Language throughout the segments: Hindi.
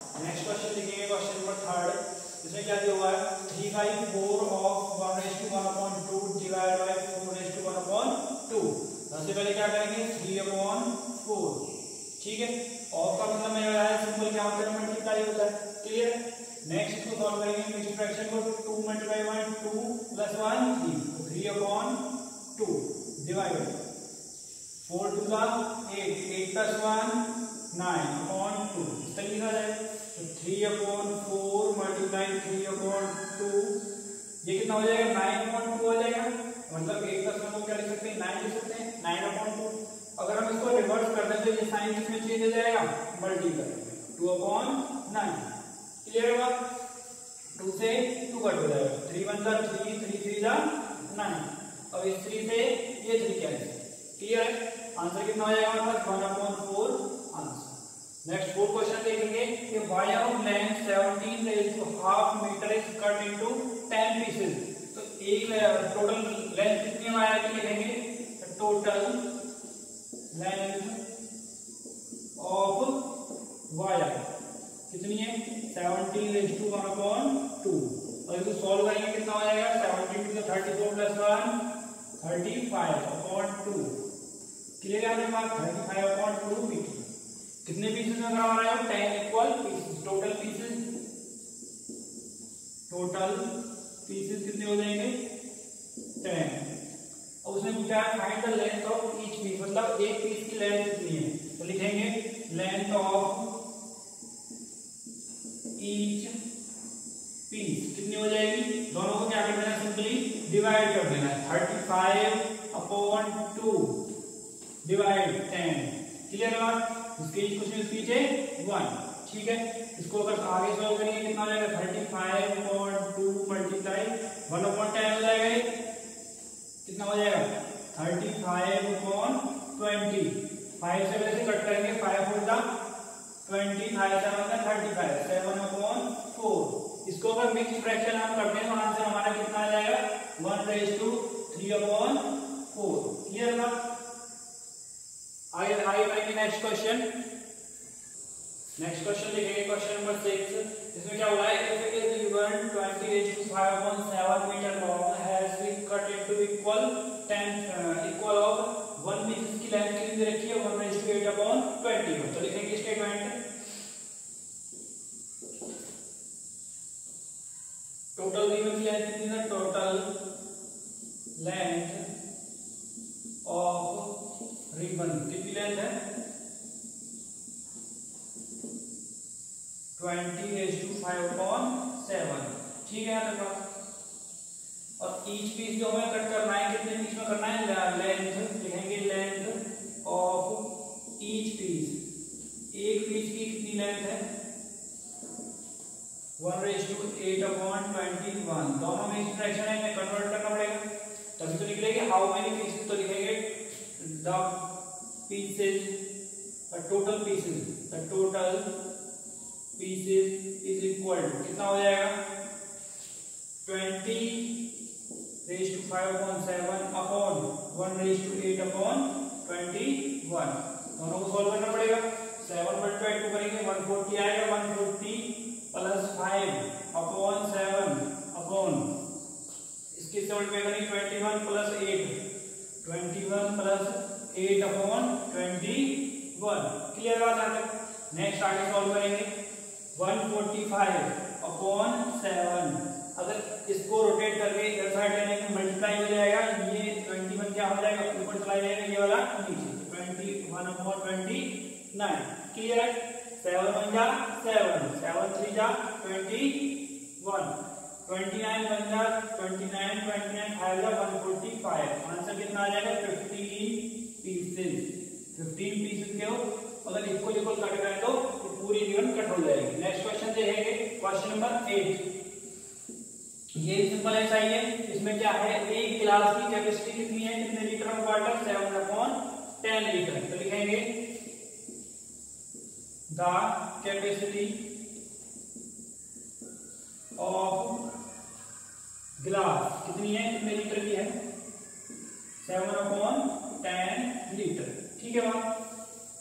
नेक्स्ट क्वेश्चन लिखेंगे, क्वेश्चन नंबर 3। इसमें क्या दिया हुआ है, 3/4 ऑफ 1:1/2 डिवाइड बाय 4:1/2। सबसे पहले क्या करेंगे, 3/4। ठीक है, ऑफ का मतलब मैंने बताया सिंपल क्या होता है, मल्टीप्लाई होता है। क्लियर। नेक्स्ट इसको सॉल्व करेंगे, मिक्स्ड फ्रैक्शन को 2 × 2 + 1 3, तो 3/2 डिवाइड 4 × 2 8, 8 + 1 9/2। इस तरीके से आ जाएगा। तो 3/4 × 3/2 ये कितना हो जाएगा, 9/2 हो जाएगा। मतलब 8 + 1 को क्या लिख सकते हैं, 9 लिख सकते हैं, 9/2। अगर हम इसको रिवर्स कर दें तो ये साइन किसमें चेंज हो जाएगा, मल्टीप्लाई में, 2/9। क्लियर है बात। 2 से 2 कट हो जाएगा, 3 × 1 = 3, 3 × 3 = 9। अब इस 3 से ये 3 कैंसिल। क्लियर है। आंसर कितना हो जाएगा हमारे पास, 1/4 आंसर। नेक्स्ट 4 क्वेश्चन देखेंगे कि wire of length 17½ metre is cut into 10 pieces. तो एक टोटल लेंथ कितनी वायर की लिखेंगे, टोटल लेंथ ऑफ वायर कितनी है, 17:1/2। और इसको सॉल्व करेंगे कितना हो जाएगा, 17 × 34 + 1 35/2। क्लियर है आपके पास, 35/2 मीटर। कितने पीसेस में बना रहा है, 10 इक्वल पीसेस। टोटल पीसेस कितने हो जाएंगे, 10। और उसने पूछा है find the length of each piece, मतलब एक पीस की लेंथ कितनी है। तो लिखेंगे लेंथ ऑफ ईच पीस कितनी हो जाएगी, दोनों को क्या कर देना है, सिंपली डिवाइड कर देना है। 35/2 डिवाइड 10। क्लियर है बात। इसके कुछ नहीं, पीछे 1। ठीक है, इसको अगर आगे सॉल्व करेंगे कितना हो जाएगा, 35/2 मल्टीप्लाई 1/10 हो जाएगा। कितना हो जाएगा, 35/20। 5 से वैसे कट करेंगे, 5 × 4 = 20, 5 × 7 = 35, 7/4। इसको अगर मिक्स फ्रैक्शन हम करते हैं तो आंसर हमारा कितना आ जाएगा, 1/3/4। क्लियर ना। आगे करेंगे नेक्स्ट क्वेश्चन। नेक्स्ट क्वेश्चन देखेंगे, क्वेश्चन नंबर 6। इसमें क्या हुआ है, if it is given 20⁵ metre long has been cut into equal of 1 pieces की लेंथ कितनी दे रखी है, 1:8/20। तो लिखेंगे स्टेटमेंट टोटल रिबन की लेंथ कितनी है, टोटल लेंथ ऑफ रिबन कितनी लेंथ है, 20:5/7। ठीक है यहाँ तक। और ईच पीस जो हमें कट करना है कितने पीस में करना है, लेंथ लिखेंगे लेंथ ऑफ ईच पीस। एक पीस की कितनी लेंथ है, 1:8/21। दोनों में फ्रैक्शन है, हमें कन्वर्ट करना पड़ेगा, तभी तो निकलेगी हाउ मेनी पीसेस। तो लिखेंगे the pieces, the total pieces is equal to कितना हो जाएगा, 20⁵7/1:8/21। दोनों को सॉल्व करना पड़ेगा। 7/2 करेंगे, 140 आएगा। 140 + 5/7 इसके मल्टीप्लाई करेंगे, 21 + 8 8/21। क्लियर बात है। नेक्स्ट आगे सॉल्व करेंगे, 145/7। अगर इसको रोटेट करके इधर साइड लेने में मल्टीप्लाई हो जाएगा, ये 21 क्या हो जाएगा, ऊपर चला जाएगा, ये वाला नीचे, 21/29। क्लियर है। 7 × 1 = 7, 7 × 3 = 21, 29 × 1 = 29, 29 × 5 = 145। आंसर कितना आ जाएगा, 15 पीसेस। 15 पीसेस के हो, अगर इक्वल कट करें तो पूरी रिबन कट हो जाएगी। नेक्स्ट क्वेश्चन देखेंगे, क्वेश्चन नंबर 8। ये सिंपल ऐसा ही है। इसमें क्या है, एक गिलास की कैपेसिटी कितनी है, कितने लीटर ऑफ वाटर, 7/10 लीटर। तो लिखेंगे द कैपेसिटी ऑफ गिलास कितनी है, कितने लीटर की है, 7/10 लीटर। ठीक है बात।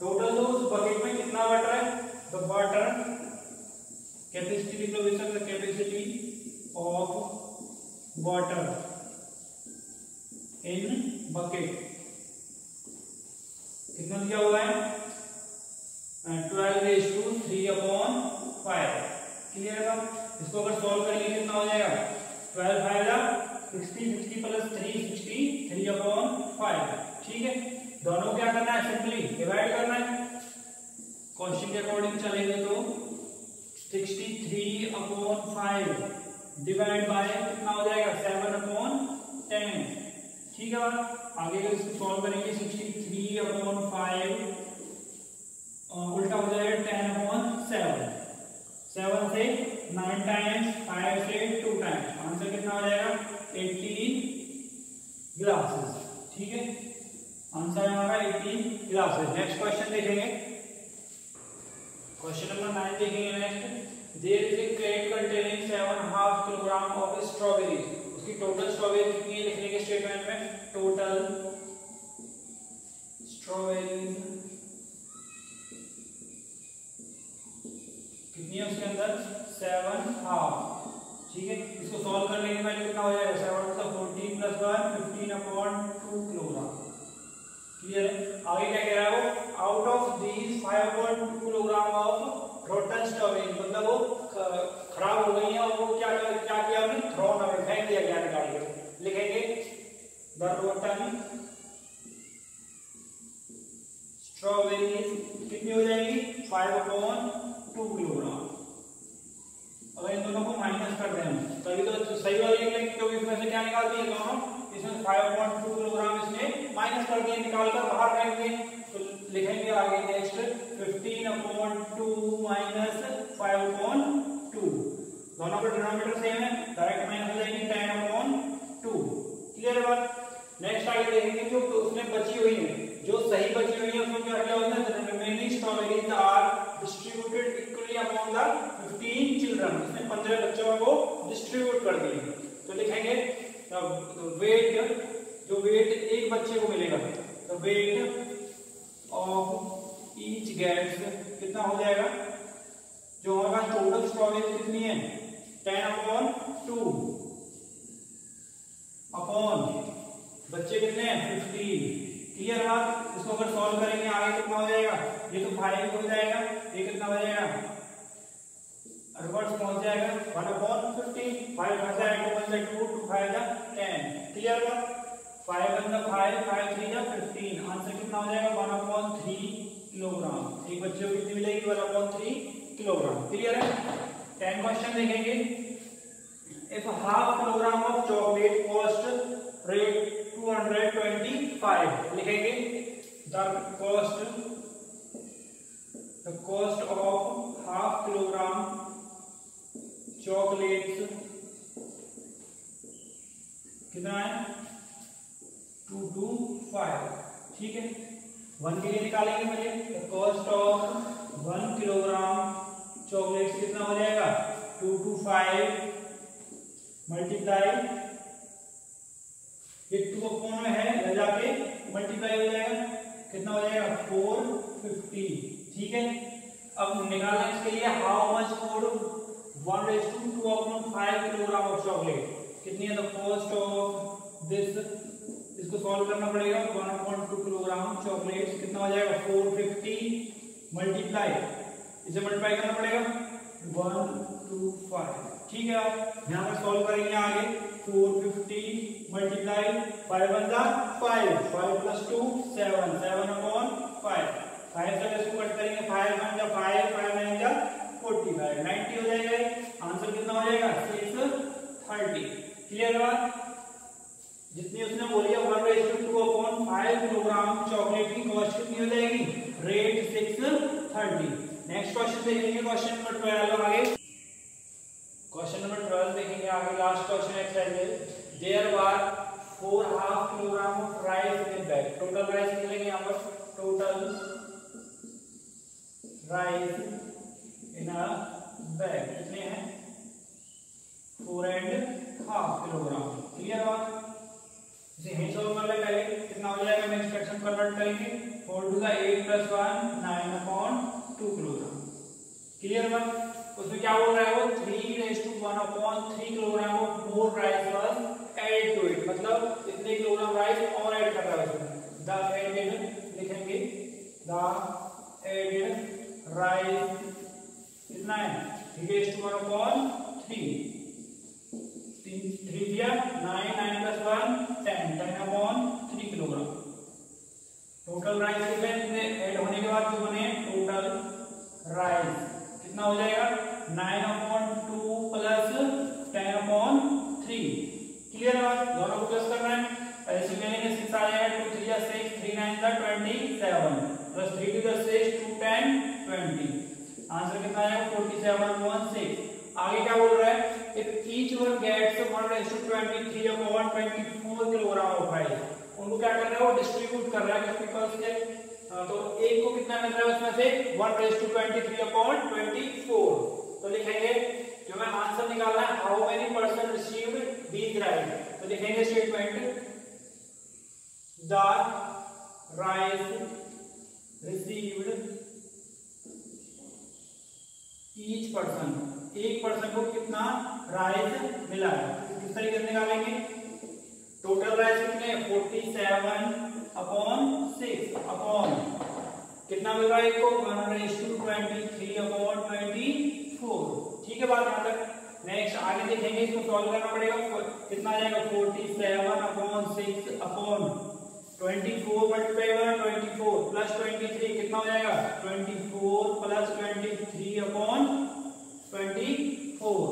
टोटल जो उस बकेट में कितना वाटर है, द वाटर कैपेसिटी लिख लो बेशक, the capacity of water in bucket कितना दिया हुआ है 12/3/5। क्लियर है? इसको अगर सॉल्व करेंगे कितना हो जाएगा 12 5 60 60 प्लस 3 63/5। ठीक है, दोनों क्या करना है सिंपली डिवाइड करना है। क्वेश्चन के अकॉर्डिंग चलेंगे तो 63/5 डिवाइड बाय कितना हो जाएगा 7/10। ठीक है, आगे अगर इसको सॉल्व करेंगे 63/5 उल्टा हो जाएगा 10/7। 7 से 9 टाइम्स, 5 से 2 टाइम्स, आंसर कितना हो जाएगा 18 ग्लासेस। ठीक है, आंसर हमारा 18 ग्लासेस। नेक्स्ट क्वेश्चन देखेंगे, क्वेश्चन नंबर 9 देखेंगे। Next, there is a crate containing 7.5 kilogram of strawberries. उसकी टोटल स्ट्रॉबेरी कितनी है लिखने के स्टेटमेंट में, टोटल स्ट्रॉबेरीज कितनी है उसके अंदर 7.5। ठीक है, इसको सॉल्व करने के बाद कितना हो जाएगा 7 + 14 + 1 15/2 किलोग्राम। क्लियर है? आगे क्या कह रहा है वो, out of these 5.2 kilogram of rotten strawberry, मतलब वो खराब हो गई है और वो क्या किया हमने थ्रोन अवे, फेंक दिया गया निकाल के। लिखेंगे द रोटन स्ट्रॉबेरीज कितनी हो जाएगी 5/2 किलोग्राम। अगर इन दोनों को माइनस कर दें तभी तो सही वाला लिख लेंगे, क्योंकि इसमें से क्या निकाल दिए दोनों, इसमें 5.2 किलोग्राम इसमें माइनस कर दिए, निकाल कर बाहर फेंक दिए। तो लिखेंगे आगे नेक्स्ट 15/2 माइनस 5/2, दोनों का डिनोमिनेटर सेम है, डायरेक्ट माइनस हो जाएगी 10/2। क्लियर है बात? नेक्स्ट आगे देखेंगे जो उसमें बची हुई है, जो सही बची हुई है उसमें क्या किया होता है, remaining strawberries are distributed equally among the 15 children. इसमें 15 बच्चों को डिस्ट्रीब्यूट कर दिए। तो लिखेंगे वेट, जो वेट एक बच्चे को मिलेगा, तो वेट ऑफ ईच गेट्स कितना हो जाएगा, जो हमारे पास टोटल स्ट्रॉबेरी कितनी है 10/2 अपॉन बच्चे कितने हैं 15। क्लियर बात? इसको अगर सॉल्व करेंगे आगे कितना हो जाएगा, ये तो 5 हो जाएगा, ये कितना हो जाएगा रिवर्स पहुंच जाएगा 1/15। 5 घटा है 2 × 2 2 5 10। क्लियर बात? 5 × 5 5 3 15, आंसर कितना हो जाएगा 1/3 किलोग्राम। एक बच्चे को कितनी मिलेगी 1/3 किलोग्राम। क्लियर है? 10 क्वेश्चन देखेंगे। If half kilogram of chocolate cost rate 225, लिखेंगे the cost of half kilogram chocolates कितना है 225। ठीक है, 1 के लिए निकालेंगे मुझे, the cost of 1 kilogram chocolates कितना हो जाएगा 225 मल्टीप्लाई, ये 2 में है ले जाके मल्टीप्लाई हो जाएगा, कितना हो जाएगा 450। ठीक है, अब निकालना इसके लिए how much for 1/2/5 kilogram of chocolate, कितनी है द कॉस्ट ऑफ दिस, इसको सॉल्व करना पड़ेगा। 1/2 किलोग्राम चॉकलेट कितना हो जाएगा 450 मल्टीप्लाई, इसे मल्टीप्लाई करना पड़ेगा 125। ठीक है, यहाँ पर सॉल्व करेंगे आगे 450 मल्टीप्लाई 5 × 5 5 + 2 7 7/5 5 से इसको कट करेंगे 5 × 5 5 × 9 45 90 हो जाएगा। आंसर कितना हो जाएगा 630। क्लियर बात? जितनी उसने बोली है 1/2/5 किलोग्राम चॉकलेट की कॉस्ट कितनी हो जाएगी रेट 630। नेक्स्ट क्वेश्चन देखेंगे, क्वेश्चन नंबर 12 आगे। क्वेश्चन नंबर 12 देखेंगे आगे, last question exercise. There were 4.5 kilogram of rice in bag, total rice मिलेंगे यहाँ पर, total rice in a bag कितने हैं 4.5 किलोग्राम। क्लियर बात? इसे यहीं सॉल्व कर ले पहले, कितना हो जाएगा नेक्स्ट फ्रैक्शन कन्वर्ट करेंगे 4 × 8 + 1 9/2 किलोग्राम। क्लियर बात? उसमें क्या बोल रहा है वो 3⁻⁴ kilogram of more rice was added to it, मतलब इतने किलोग्राम राइस और ऐड कर रहा है उसमें। द एडेड लिखेंगे द एडेड राइस कितना है 3:1/3, 3 दिया 9, 9 + 1 10, 10/3 किलोग्राम। टोटल राइस कितने ऐड होने के बाद जो बने टोटल राइस कितना हो जाएगा 9/2 + 10/3। क्लियर बात, दोनों को प्लस करना है। ऐसे करेंगे 6 आ जाएगा 2 3 6 3 9 27 प्लस 3 2 6 2 10 20, आंसर कितना आएगा 47/6। आगे क्या बोल रहा है if each one gets 1:23/24 kilogram of rice, उनको क्या कर रहा है वो डिस्ट्रीब्यूट कर रहा है जस्ट बिकॉज़ के तो एक को कितना मिल रहा है उसमें से 1:23/24, तो लिखेंगे जो मैं आंसर निकालना है how many person received these rice, तो लिखेंगे statement the rice received each person, एक पर्सन को कितना राइस मिला है। किस तरीके से निकालेंगे टोटल राइस कितने 47/6 अपॉन कितना मिल रहा है एक को 1:23/24। ठीक है बात यहाँ तक। नेक्स्ट आगे देखेंगे इसको सॉल्व करना पड़ेगा, कितना आ जाएगा 47/6 अपॉन 24 मल्टीप्लाई 24 प्लस 23 कितना हो जाएगा 24 प्लस 23/24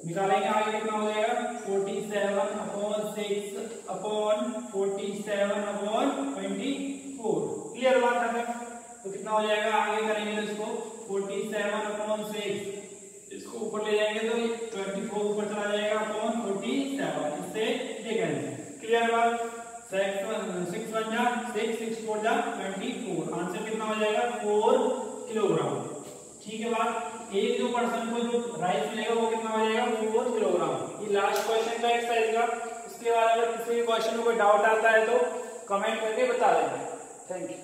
निकालेंगे। आगे कितना हो जाएगा 47/6 अपॉन 47/24। क्लियर बात है, तो कितना हो जाएगा आगे करेंगे तो इसको 47/6 इसको ऊपर ले जाएंगे तो 24 ऊपर चला जाएगा अपॉन 47, इससे ये कैंसिल। क्लियर बात, 6 1 जा 6 6 4 जा 24, आंसर कितना हो जाएगा 4 किलोग्राम। ठीक है बात, एक जो पर्सन को जो राइस मिलेगा वो कितना हो जाएगा 4 किलोग्राम। ये लास्ट क्वेश्चन का एक्सरसाइज का। इसके बाद अगर किसी भी क्वेश्चन में कोई डाउट आता है तो कमेंट करके बता देना। Thank you.